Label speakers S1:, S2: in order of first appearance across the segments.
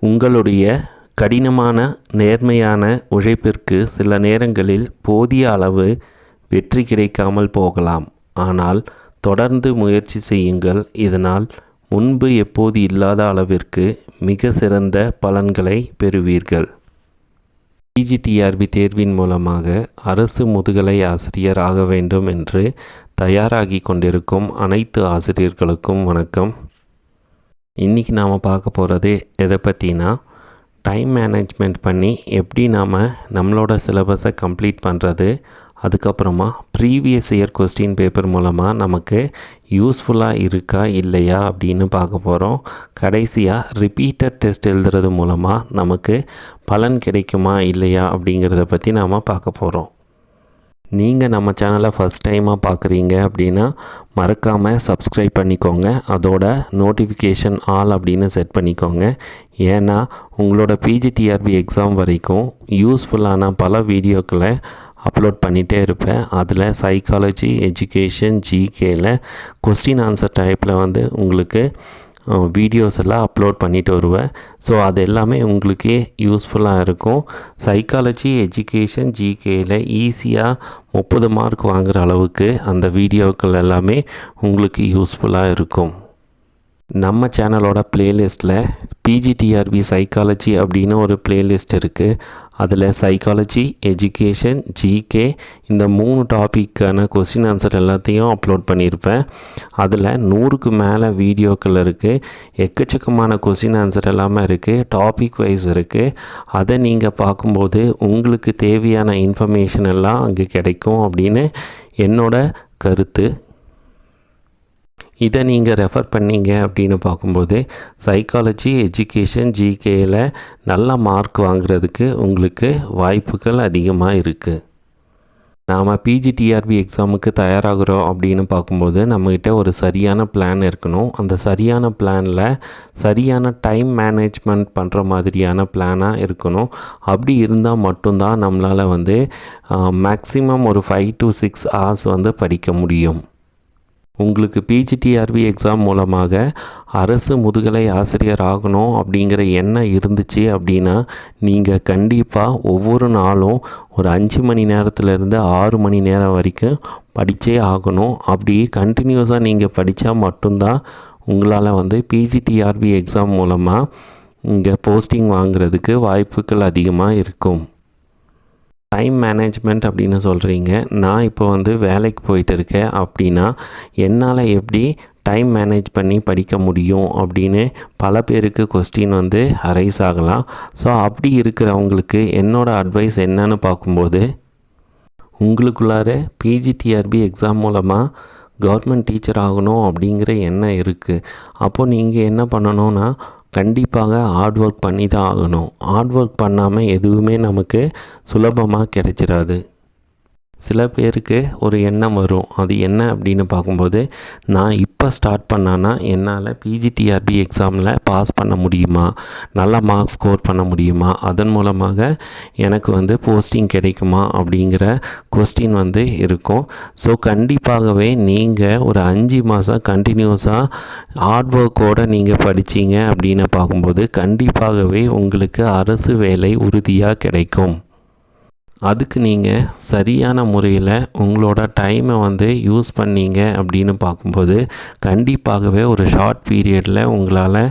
S1: உங்களுடைய கடினமான நேர்மையான உழைப்பிற்கு சில நேரங்களில் போதிய அளவு வெற்றி கிடைக்காமல் போகலாம். ஆனால் தொடர்ந்து முயற்சி செய்யுங்கள். இதனால் முன்பு எப்போது இல்லாத அளவிற்கு மிக சிறந்த பலன்களை பெறுவீர்கள். பிஜிடிஆர்பி தேர்வின் மூலமாக அரசு முதுகலை ஆசிரியர் ஆக வேண்டும் என்று தயாராகி கொண்டிருக்கும் அனைத்து ஆசிரியர்களுக்கும் வணக்கம். இன்றைக்கி நாம் பார்க்க போகிறது எதை பற்றினா, டைம் மேனேஜ்மெண்ட் பண்ணி எப்படி நாம் நம்மளோட சிலபஸை கம்ப்ளீட் பண்ணுறது, அதுக்கப்புறமா ப்ரீவியஸ் இயர் கொஸ்டின் பேப்பர் மூலமாக நமக்கு யூஸ்ஃபுல்லாக இருக்கா இல்லையா அப்படின்னு பார்க்க போகிறோம். கடைசியாக ரிப்பீட்டட் டெஸ்ட் எழுதுறது மூலமாக நமக்கு பலன் கிடைக்குமா இல்லையா அப்படிங்கிறத பற்றி நாம் பார்க்க போகிறோம். நீங்கள் நம்ம சேனலை ஃபஸ்ட் டைமாக பார்க்குறீங்க அப்படின்னா மறக்காமல் சப்ஸ்கிரைப் பண்ணிக்கோங்க. அதோட நோட்டிஃபிகேஷன் ஆல் அப்படின்னு செட் பண்ணிக்கோங்க. ஏன்னா உங்களோட பிஜிடிஆர்பி எக்ஸாம் வரைக்கும் யூஸ்ஃபுல்லான பல வீடியோக்களை அப்லோட் பண்ணிகிட்டே இருப்பேன். அதில் சைக்காலஜி, எஜுகேஷன், ஜிகேயில் கொஸ்டின் ஆன்சர் டைப்பில் உங்களுக்கு வீடியோஸ் எல்லாம் அப்லோட் பண்ணிட்டு வருவேன். ஸோ அது எல்லாமே உங்களுக்கு யூஸ்ஃபுல்லாக இருக்கும். சைக்காலஜி, எஜுகேஷன், ஜிகேயில் ஈஸியாக 30 மார்க் வாங்குகிற அளவுக்கு அந்த வீடியோக்கள் எல்லாமே உங்களுக்கு யூஸ்ஃபுல்லாக இருக்கும். நம்ம சேனலோட ப்ளேலிஸ்ட்டில் பிஜிடிஆர்பி சைக்காலஜி அப்படின்னு ஒரு ப்ளேலிஸ்ட் இருக்குது. அதில் சைக்காலஜி, எஜுகேஷன், ஜிகே இந்த 3 டாப்பிக்கான கொஸ்டின் ஆன்சர் எல்லாத்தையும் அப்லோட் பண்ணியிருப்பேன். அதில் 100க்கு மேலே வீடியோக்கள் இருக்குது. எக்கச்சக்கமான கொஸ்டின் ஆன்சர் எல்லாமே இருக்குது. டாபிக் வைஸ் இருக்குது. அதை நீங்கள் பார்க்கும்போது உங்களுக்கு தேவையான இன்ஃபர்மேஷன் எல்லாம் அங்கே கிடைக்கும் அப்படின்னு என்னோட கருத்து. இதை நீங்கள் ரெஃபர் பண்ணீங்க அப்படின்னு பார்க்கும்போது சைக்காலஜி, எஜுகேஷன், ஜிகேயில் நல்ல மார்க் வாங்குறதுக்கு உங்களுக்கு வாய்ப்புகள் அதிகமாக இருக்குது. நாம் பிஜிடிஆர்பி எக்ஸாமுக்கு தயாராகிறோம் அப்படின்னு பார்க்கும்போது நம்மக்கிட்ட ஒரு சரியான பிளான் இருக்கணும். அந்த சரியான பிளானில் சரியான டைம் மேனேஜ்மெண்ட் பண்ணுற மாதிரியான பிளானாக இருக்கணும். அப்படி இருந்தால் மட்டும்தான் நம்மளால் மேக்ஸிமம் ஒரு 5 to 6 hours படிக்க முடியும். உங்களுக்கு பிஜிடிஆர்பி எக்ஸாம் மூலமாக அரசு முதுகலை ஆசிரியர் ஆகணும் அப்படிங்கிற எண்ணம் இருந்துச்சு அப்படின்னா நீங்கள் கண்டிப்பாக ஒவ்வொரு நாளும் ஒரு 5 மணி நேரத்துலேருந்து 6 மணி நேரம் வரைக்கும் படித்தே ஆகணும். அப்படி கண்டினியூஸாக நீங்கள் படித்தா மட்டும்தான் உங்களால் பிஜிடிஆர்பி எக்ஸாம் மூலமாக இங்கே போஸ்டிங் வாங்குறதுக்கு வாய்ப்புகள் அதிகமாக இருக்கும். டைம் மேனேஜ்மெண்ட் அப்படின்னு சொல்கிறீங்க. நான் இப்போ வேலைக்கு போயிட்டு இருக்கேன் அப்படின்னா என்னால் எப்படி டைம் மேனேஜ் பண்ணி படிக்க முடியும் அப்படின்னு பல பேருக்கு கொஸ்டின் அரைஸ் ஆகலாம். ஸோ அப்படி இருக்கிறவங்களுக்கு என்னோடய அட்வைஸ் என்னன்னு பார்க்கும்போது, உங்களுக்குள்ளார பிஜிடிஆர்பி எக்ஸாம் மூலமாக கவர்மெண்ட் டீச்சர் ஆகணும் அப்படிங்கிற எண்ணம் இருக்குது. அப்போது நீங்கள் என்ன பண்ணணும்னா கண்டிப்பாக ஹார்ட் ஒர்க் பண்ணி தான் ஆகணும். ஹார்ட் ஒர்க் பண்ணாமல் எதுவுமே நமக்கு சுலபமாக கிடைச்சிடாது. சில பேருக்கு ஒரு எண்ணம் வரும். அது என்ன அப்படின்னு பார்க்கும்போது, நான் இப்போ ஸ்டார்ட் பண்ணான்னா என்னால் பிஜிடிஆர்பி எக்ஸாமில் பாஸ் பண்ண முடியுமா, நல்ல மார்க்ஸ் ஸ்கோர் பண்ண முடியுமா, அதன் மூலமாக எனக்கு போஸ்டிங் கிடைக்குமா அப்படிங்கிற கொஸ்டின் இருக்கும். ஸோ கண்டிப்பாகவே நீங்கள் ஒரு 5 மாதம் கண்டினியூஸாக ஹார்ட் ஒர்க்கோடு நீங்கள் படித்தீங்க அப்படின்னு பார்க்கும்போது கண்டிப்பாகவே உங்களுக்கு அரசு வேலை உறுதியாக கிடைக்கும். அதுக்கு நீங்கள் சரியான முறையில் உங்களோட டைமை யூஸ் பண்ணீங்க அப்படின்னு பார்க்கும்போது கண்டிப்பாகவே ஒரு ஷார்ட் பீரியடில் உங்களால்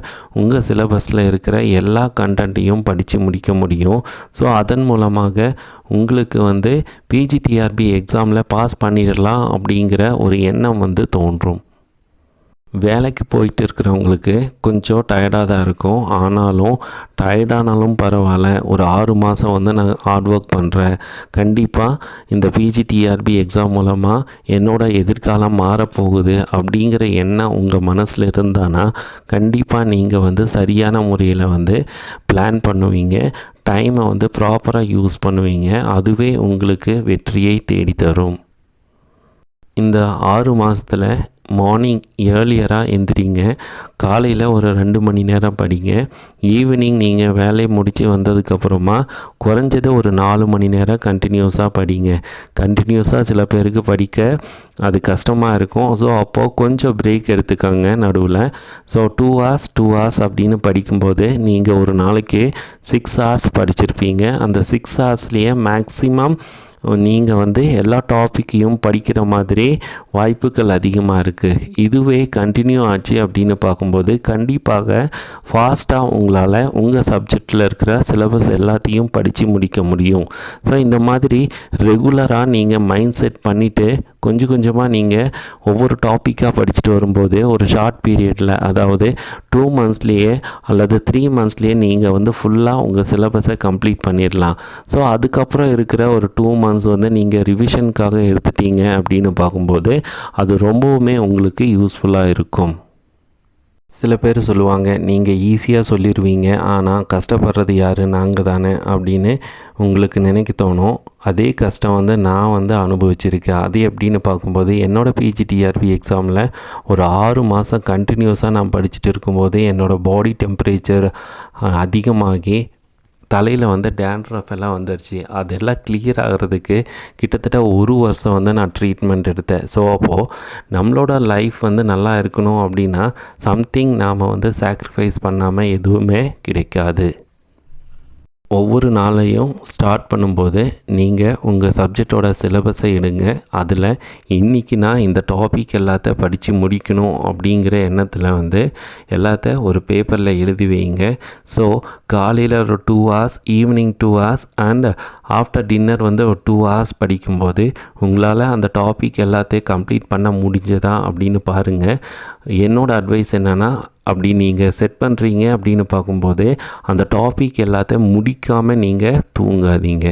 S1: உங்கள் சிலபஸில் இருக்கிற எல்லா கண்டென்ட்டையும் படித்து முடிக்க முடியும். ஸோ அதன் மூலமாக உங்களுக்கு பிஜிடிஆர்பி எக்ஸாமில் பாஸ் பண்ணிடலாம் அப்படிங்கிற ஒரு எண்ணம் தோன்றும். வேலைக்கு போயிட்டு இருக்கிறவங்களுக்கு கொஞ்சம் டயர்டாக தான் இருக்கும். ஆனாலும் டயர்டானாலும் பரவாயில்ல, ஒரு 6 மாதம் நான் ஹார்ட் ஒர்க் பண்ணுறேன், கண்டிப்பாக இந்த பிஜிடிஆர்பி எக்ஸாம் மூலமாக என்னோடய எதிர்காலம் மாறப்போகுது அப்படிங்கிற எண்ணம் உங்கள் மனசில் இருந்தானா கண்டிப்பாக நீங்கள் சரியான முறையில் பிளான் பண்ணுவீங்க. டைமை ப்ராப்பராக யூஸ் பண்ணுவீங்க. அதுவே உங்களுக்கு வெற்றியை தேடித்தரும். இந்த 6 மாதத்தில் மார்னிங் ஏர்லியராக எந்திரிங்க. காலையில் ஒரு 2 மணி நேரம் படிங்க. ஈவினிங் நீங்கள் வேலையை முடித்து வந்ததுக்கப்புறமா குறைஞ்சது ஒரு 4 மணி நேரம் கண்டினியூஸாக படிங்க. கண்டினியூஸாக சில பேருக்கு படிக்க அது கஷ்டமாக இருக்கும். ஸோ அப்போது கொஞ்சம் பிரேக் எடுத்துக்கோங்க நடுவில். ஸோ 2 hours அப்படின்னு படிக்கும்போது நீங்கள் ஒரு நாளைக்கு 6 hours படிச்சிருப்பீங்க. அந்த 6 hoursலேயே மேக்ஸிமம் நீங்கள் எல்லா டாப்பிக்கையும் படிக்கிற மாதிரி வாய்ப்புகள் அதிகமாக இருக்குது. இதுவே கண்டினியூ ஆச்சு அப்படின்னு பார்க்கும்போது கண்டிப்பாக ஃபாஸ்ட்டாக உங்களால் உங்கள் சப்ஜெக்டில் இருக்கிற சிலபஸ் எல்லாத்தையும் படித்து முடிக்க முடியும். ஸோ இந்த மாதிரி ரெகுலராக நீங்கள் மைண்ட் செட் பண்ணிவிட்டு கொஞ்சம் கொஞ்சமாக நீங்கள் ஒவ்வொரு டாப்பிக்காக படிச்சுட்டு வரும்போது ஒரு ஷார்ட் பீரியடில், அதாவது 2 monthsலேயே அல்லது 3 monthsலேயே நீங்கள் ஃபுல்லாக உங்கள் சிலபஸை கம்ப்ளீட் பண்ணிடலாம். ஸோ அதுக்கப்புறம் இருக்கிற ஒரு 2 months நீங்கள் ரிவிஷனுக்காக எடுத்துட்டீங்க அப்படின்னு பார்க்கும்போது அது ரொம்பவுமே உங்களுக்கு யூஸ்ஃபுல்லாக இருக்கும். சில பேர் சொல்லுவாங்க, நீங்கள் ஈஸியாக சொல்லிடுவீங்க, ஆனால் கஷ்டப்படுறது யார், நாங்கள் தானே அப்படின்னு உங்களுக்கு நினைக்க தோணும். அதே கஷ்டம் நான் அனுபவிச்சிருக்கேன். அது எப்படின்னு பார்க்கும்போது என்னோடய பிஜிடிஆர்பி எக்ஸாமில் ஒரு 6 மாதம் கண்டினியூஸாக நான் படிச்சுட்டு இருக்கும்போது என்னோடய பாடி டெம்பரேச்சர் அதிகமாகி தலையில் டேண்ட்ரஃப் எல்லாம் வந்துடுச்சு. அதெல்லாம் கிளியர் ஆகிறதுக்கு கிட்டத்தட்ட 1 வருஷம் நான் ட்ரீட்மெண்ட் எடுத்தேன். ஸோ அப்போது நம்மளோட லைஃப் நல்லா இருக்கணும் அப்படின்னா சம்திங் நாம் சாக்ரிஃபைஸ் பண்ணாமல் எதுவுமே கிடைக்காது. ஒவ்வொரு நாளையும் ஸ்டார்ட் பண்ணும்போது நீங்கள் உங்கள் சப்ஜெக்டோட சிலபஸை எடுங்க. அதில் இன்றைக்கி நான் இந்த டாபிக் எல்லாத்த படித்து முடிக்கணும் அப்படிங்கிற எண்ணத்தில் எல்லாத்த ஒரு பேப்பரில் எழுதி வைங்க. ஸோ காலையில் ஒரு 2 hours, evening 2 hours and after dinner ஒரு 2 hours படிக்கும்போது உங்களால் அந்த டாபிக் எல்லாத்தையும் கம்ப்ளீட் பண்ண முடிஞ்சதா அப்படின்னு பாருங்கள். என்னோடய அட்வைஸ் என்னென்னா, அப்படி நீங்கள் செட் பண்ணுறீங்க அப்படின்னு பார்க்கும்போது அந்த டாபிக் எல்லாத்தையும் முடிக்காமல் நீங்கள் தூங்காதீங்க.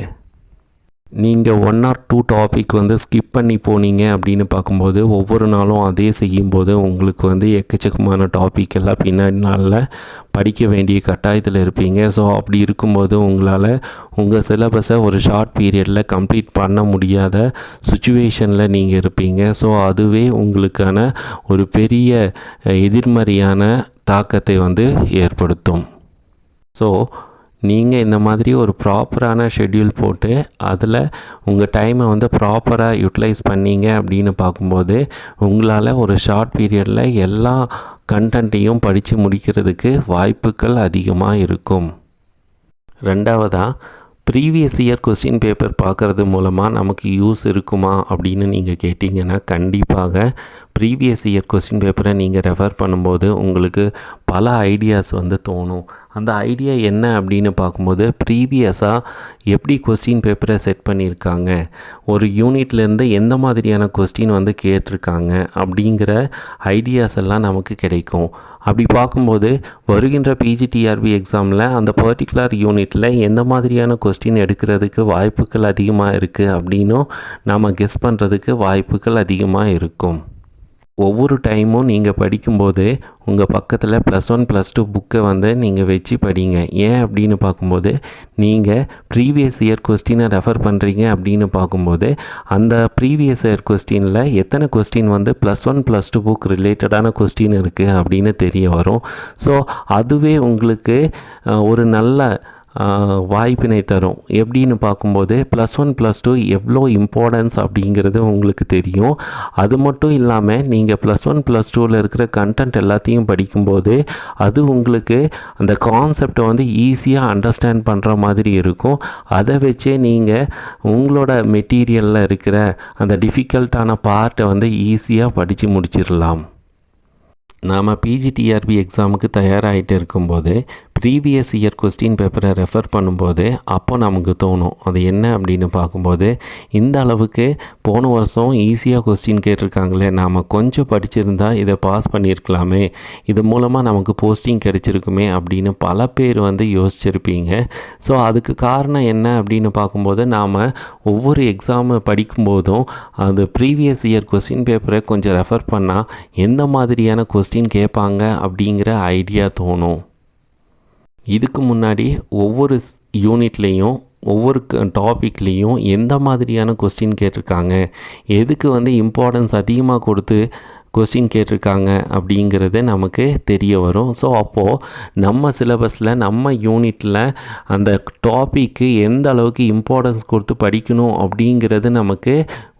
S1: நீங்கள் 1 or 2 டாபிக் ஸ்கிப் பண்ணி போனீங்க அப்படின்னு பார்க்கும்போது ஒவ்வொரு நாளும் அதே செய்யும்போது உங்களுக்கு எக்கச்சக்கமான டாபிக் எல்லாம் பின்னாடி நாளில் படிக்க வேண்டிய கட்டாயத்தில் இருப்பீங்க. ஸோ அப்படி இருக்கும்போது உங்களால் உங்கள் சிலபஸை ஒரு ஷார்ட் பீரியடில் கம்ப்ளீட் பண்ண முடியாத சுச்சுவேஷனில் நீங்கள் இருப்பீங்க. ஸோ அதுவே உங்களுக்கான ஒரு பெரிய எதிர்மறையான தாக்கத்தை ஏற்படுத்தும். ஸோ நீங்கள் இந்த மாதிரி ஒரு ப்ராப்பரான ஷெட்யூல் போட்டு அதில் உங்கள் டைமை ப்ராப்பராக யூட்டிலைஸ் பண்ணீங்க அப்படின்னு பார்க்கும்போது உங்களால் ஒரு ஷார்ட் பீரியடில் எல்லா கண்டென்ட்டையும் படித்து முடிக்கிறதுக்கு வாய்ப்புகள் அதிகமாக இருக்கும். ரெண்டாவதாக, ப்ரீவியஸ் இயர் கொஸ்டின் பேப்பர் பார்க்குறது மூலமாக நமக்கு யூஸ் இருக்குமா அப்படின்னு நீங்கள் கேட்டிங்கன்னா கண்டிப்பாக ப்ரீவியஸ் இயர் கொஸ்டின் பேப்பரை நீங்கள் ரெஃபர் பண்ணும்போது உங்களுக்கு பல ஐடியாஸ் தோணும். அந்த ஐடியா என்ன அப்படின்னு பார்க்கும்போது ப்ரீவியஸாக எப்படி கொஸ்டின் பேப்பரை செட் பண்ணியிருக்காங்க, ஒரு யூனிட்லேருந்து எந்த மாதிரியான கொஸ்டின் கேட்டிருக்காங்க அப்படிங்கிற ஐடியாஸ் எல்லாம் நமக்கு கிடைக்கும். அப்படி பார்க்கும்போது வருகின்ற பிஜிடிஆர்பி எக்ஸாமில் அந்த பர்டிகுலர் யூனிட்டில் எந்த மாதிரியான கொஸ்டின் எடுக்கிறதுக்கு வாய்ப்புகள் அதிகமாக இருக்குது அப்படின்னும் நாம் கெஸ் பண்ணுறதுக்கு வாய்ப்புகள் அதிகமாக இருக்கும். ஒவ்வொரு டைமும் நீங்கள் படிக்கும்போது உங்கள் பக்கத்தில் +1 +2 புக்கை நீங்கள் வச்சு படிங்க. ஏன் அப்படின்னு பார்க்கும்போது நீங்கள் ப்ரீவியஸ் இயர் கொஸ்டினை ரெஃபர் பண்ணுறீங்க அப்படின்னு பார்க்கும்போது அந்த ப்ரீவியஸ் இயர் கொஸ்டினில் எத்தனை கொஸ்டின் +1 +2 புக் ரிலேட்டடான கொஸ்டின் இருக்குது அப்படின்னு தெரிய வரும். ஸோ அதுவே உங்களுக்கு ஒரு நல்ல வாய்ப்பினை தரும். எப்படின்னு பார்க்கும்போது +1 +2 எவ்வளோ இம்பார்ட்டன்ஸ் அப்படிங்கிறது உங்களுக்கு தெரியும். அது மட்டும் இல்லாமல் நீங்கள் +1 +2ல் இருக்கிற கண்டென்ட் எல்லாத்தையும் படிக்கும்போது அது உங்களுக்கு அந்த கான்செப்டை ஈஸியாக அண்டர்ஸ்டாண்ட் பண்ணுற மாதிரி இருக்கும். அதை வச்சே நீங்கள் உங்களோட மெட்டீரியலில் இருக்கிற அந்த டிஃபிகல்ட்டான பார்ட்டை ஈஸியாக படித்து முடிச்சிடலாம். நாம் பிஜிடிஆர்பி எக்ஸாமுக்கு தயாராகிட்டு இருக்கும்போது ப்ரீவியஸ் இயர் கொஸ்டின் பேப்பரை ரெஃபர் பண்ணும்போது அப்போ நமக்கு தோணும், அது என்ன அப்படின்னு பார்க்கும்போது இந்த அளவுக்கு போன வருஷம் ஈஸியாக கொஸ்டின் கேட்டிருக்காங்களே, நாம் கொஞ்சம் படிச்சிருந்தா இதை பாஸ் பண்ணியிருக்கலாமே, இது மூலமாக நமக்கு போஸ்டிங் கிடைச்சிருக்குமே அப்படின்னு பல பேர் யோசிச்சிருப்பீங்க. ஸோ அதுக்கு காரணம் என்ன அப்படின்னு பார்க்கும்போது நாம் ஒவ்வொரு எக்ஸாமை படிக்கும்போதும் அது ப்ரீவியஸ் இயர் கொஸ்டின் பேப்பரை கொஞ்சம் ரெஃபர் பண்ணால் எந்த மாதிரியான கொஸ்டின் கேட்பாங்க அப்படிங்கிற ஐடியா தோணும். இதுக்கு முன்னாடி ஒவ்வொரு யூனிட்லேயும் ஒவ்வொரு டாபிக்லேயும் எந்த மாதிரியான கொஸ்டின் கேட்டிருக்காங்க, எதுக்கு இம்பார்ட்டன்ஸ் அதிகமாக கொடுத்து கொஸ்டின் கேட்டிருக்காங்க அப்படிங்கிறது நமக்கு தெரிய வரும். ஸோ அப்போது நம்ம சிலபஸில் நம்ம யூனிட்டில் அந்த டாப்பிக்கு எந்த அளவுக்கு இம்பார்ட்டன்ஸ் கொடுத்து படிக்கணும் அப்படிங்கிறது நமக்கு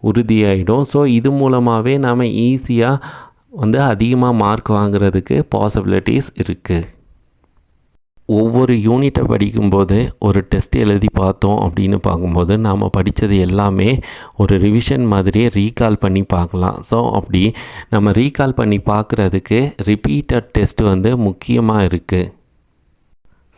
S1: உறுதியாயிடும். ஸோ இது மூலமாகவே நாம் ஈஸியாக அதிகமாக மார்க் வாங்குறதுக்கு பாசிபிலிட்டிஸ் இருக்குது. ஒவ்வொரு யூனிட்டை படிக்கும்போது ஒரு டெஸ்ட் எழுதி பார்த்தோம் அப்படின்னு பார்க்கும்போது நாம் படித்தது எல்லாமே ஒரு ரிவிஷன் மாதிரியே ரீகால் பண்ணி பார்க்கலாம். ஸோ அப்படி நம்ம ரீகால் பண்ணி பார்க்குறதுக்கு ரிப்பீட்டட் டெஸ்ட் முக்கியமாக இருக்குது.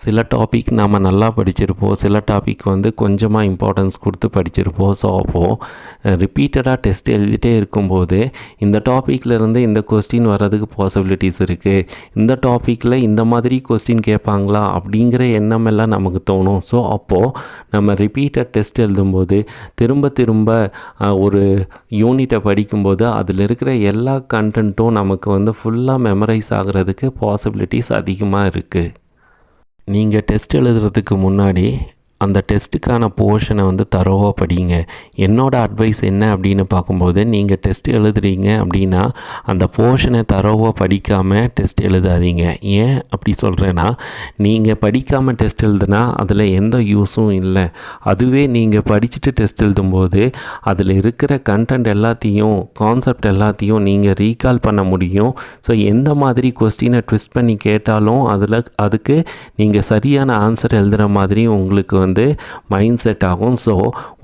S1: சில டாபிக் நாம் நல்லா படிச்சிருப்போம், சில டாபிக் கொஞ்சமாக இம்பார்ட்டன்ஸ் கொடுத்து படிச்சிருப்போம். ஸோ அப்போது ரிப்பீட்டடாக டெஸ்ட் எழுதிட்டே இருக்கும்போது இந்த டாப்பிக்லேருந்து இந்த கொஸ்டின் வர்றதுக்கு பாசிபிலிட்டிஸ் இருக்குது, இந்த டாப்பிக்கில் இந்த மாதிரி கொஸ்டின் கேட்பாங்களா அப்படிங்கிற எண்ணம் எல்லாம் நமக்கு தோணும். ஸோ அப்போது நம்ம ரிப்பீட்டட் டெஸ்ட் எழுதும்போது திரும்ப திரும்ப ஒரு யூனிட்டை படிக்கும்போது அதில் இருக்கிற எல்லா கண்டென்ட்டும் நமக்கு ஃபுல்லாக மெமரைஸ் ஆகிறதுக்கு பாசிபிலிட்டிஸ் அதிகமாக இருக்குது. நீங்கள் டெஸ்ட் எழுதுறதுக்கு முன்னாடி அந்த டெஸ்ட்டுக்கான போர்ஷனை தரோவாக படிங்க. என்னோடய அட்வைஸ் என்ன அப்படின்னு பார்க்கும்போது, நீங்கள் டெஸ்ட் எழுதுறீங்க அப்படின்னா அந்த போர்ஷனை தரோவாக படிக்காமல் டெஸ்ட் எழுதாதீங்க. ஏன் அப்படி சொல்கிறேன்னா, நீங்கள் படிக்காமல் டெஸ்ட் எழுதுனா அதில் எந்த யூஸும் இல்லை. அதுவே நீங்கள் படிச்சுட்டு டெஸ்ட் எழுதும்போது அதில் இருக்கிற கண்டென்ட் எல்லாத்தையும், கான்செப்ட் எல்லாத்தையும் நீங்கள் ரீகால் பண்ண முடியும். ஸோ எந்த மாதிரி கொஸ்டினை ட்விஸ்ட் பண்ணி கேட்டாலும் அதுக்கு நீங்கள் சரியான ஆன்சர் எழுதுகிற மாதிரி உங்களுக்கு மைண்ட் செட் ஆகும். ஸோ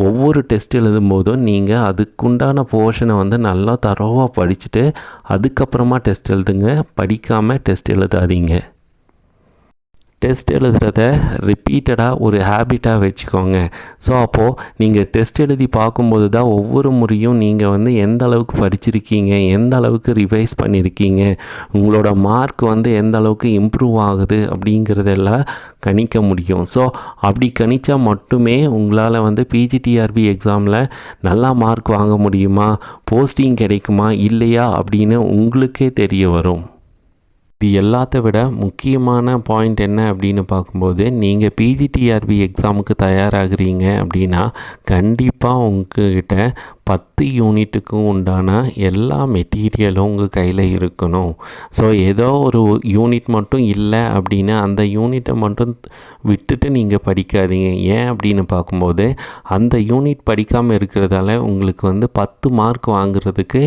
S1: ஒவ்வொரு டெஸ்ட் எழுதும் போதும் நீங்கள் அதுக்குண்டான போர்ஷனை நல்லா தரோவாக படிச்சுட்டு அதுக்கப்புறமா டெஸ்ட் எழுதுங்க. படிக்காமல் டெஸ்ட் எழுதாதீங்க. டெஸ்ட் எழுதுகிறத ரிப்பீட்டடாக ஒரு ஹேபிட்டாக வச்சுக்கோங்க. ஸோ அப்போது நீங்கள் டெஸ்ட் எழுதி பார்க்கும்போது தான் ஒவ்வொரு முறையும் நீங்கள் எந்த அளவுக்கு படிச்சிருக்கீங்க, எந்த அளவுக்கு ரிவைஸ் பண்ணியிருக்கீங்க, உங்களோட மார்க் எந்த அளவுக்கு இம்ப்ரூவ் ஆகுது அப்படிங்கிறதெல்லாம் கணிக்க முடியும். ஸோ அப்படி கணித்தா மட்டுமே உங்களால் பிஜிடிஆர்பி எக்ஸாமில் நல்லா மார்க் வாங்க முடியுமா, போஸ்டிங் கிடைக்குமா இல்லையா அப்படின்னு உங்களுக்கே தெரிய வரும். இது எல்லாத்த விட முக்கியமான பாயிண்ட் என்ன அப்படின்னு பார்க்கும்போது, நீங்கள் பிஜிடிஆர்பி எக்ஸாமுக்கு தயாராகிறீங்க அப்படின்னா கண்டிப்பாக உங்ககிட்ட 10 யூனிட்டுக்கும் உண்டான எல்லா மெட்டீரியலும் உங்கள் கையில் இருக்கணும். ஸோ ஏதோ ஒரு யூனிட் மட்டும் இல்லை அப்படின்னா அந்த யூனிட்டை மட்டும் விட்டுட்டு நீங்கள் படிக்காதீங்க. ஏன் அப்படின்னு பார்க்கும்போது, அந்த யூனிட் படிக்காமல் இருக்கிறதால உங்களுக்கு 10 மார்க் வாங்குறதுக்கு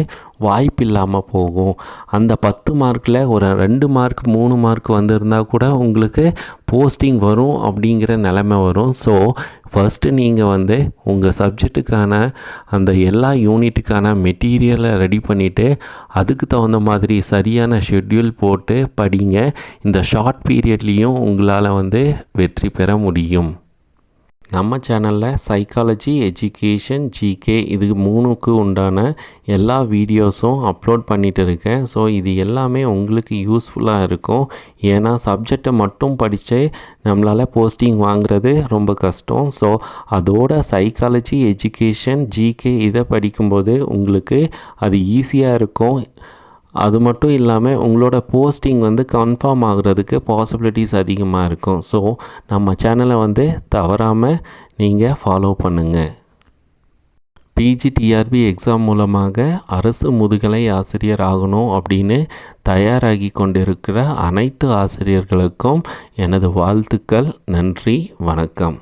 S1: வாய்ப்பு இல்லாமல் போகும். அந்த 10 மார்க்கில் ஒரு 2 மார்க் 3 மார்க் வந்திருந்தால் கூட உங்களுக்கு போஸ்டிங் வரும் அப்படிங்கிற நிலைமை வரும். ஸோ ஃபஸ்ட்டு நீங்கள் உங்கள் சப்ஜெக்ட்டுக்கான அந்த எல்லா யூனிட்டுக்கான மெட்டீரியலை ரெடி பண்ணிவிட்டு அதுக்கு தகுந்த மாதிரி சரியான ஷெட்யூல் போட்டு படிங்க. இந்த ஷார்ட் பீரியட்லேயும் உங்களால் வெற்றி பெற முடியும். நம்ம சேனலில் சைக்காலஜி, எஜுகேஷன், ஜிகே இது 3க்கு உண்டான எல்லா வீடியோஸும் அப்லோட் பண்ணிகிட்டு இருக்கேன். ஸோ இது எல்லாமே உங்களுக்கு யூஸ்ஃபுல்லாக இருக்கும். ஏன்னா சப்ஜெக்டை மட்டும் படித்து நம்மளால் போஸ்டிங் வாங்குறது ரொம்ப கஷ்டம். ஸோ அதோட சைக்காலஜி, எஜுகேஷன், ஜிகே இதை படிக்கும்போது உங்களுக்கு அது ஈஸியாக இருக்கும். அது மட்டும் இல்லாமல் உங்களோட போஸ்டிங் கன்ஃபார்ம் ஆகுறதுக்கு பாசிபிலிட்டிஸ் அதிகமாக இருக்கும். ஸோ நம்ம சேனலை தவறாமல் நீங்கள் ஃபாலோ பண்ணுங்கள். பிஜிடிஆர்பி எக்ஸாம் மூலமாக அரசு முதுகலை ஆசிரியர் ஆகணும் அப்படின்னு தயாராகி கொண்டிருக்கிற அனைத்து ஆசிரியர்களுக்கும் எனது வாழ்த்துக்கள். நன்றி, வணக்கம்.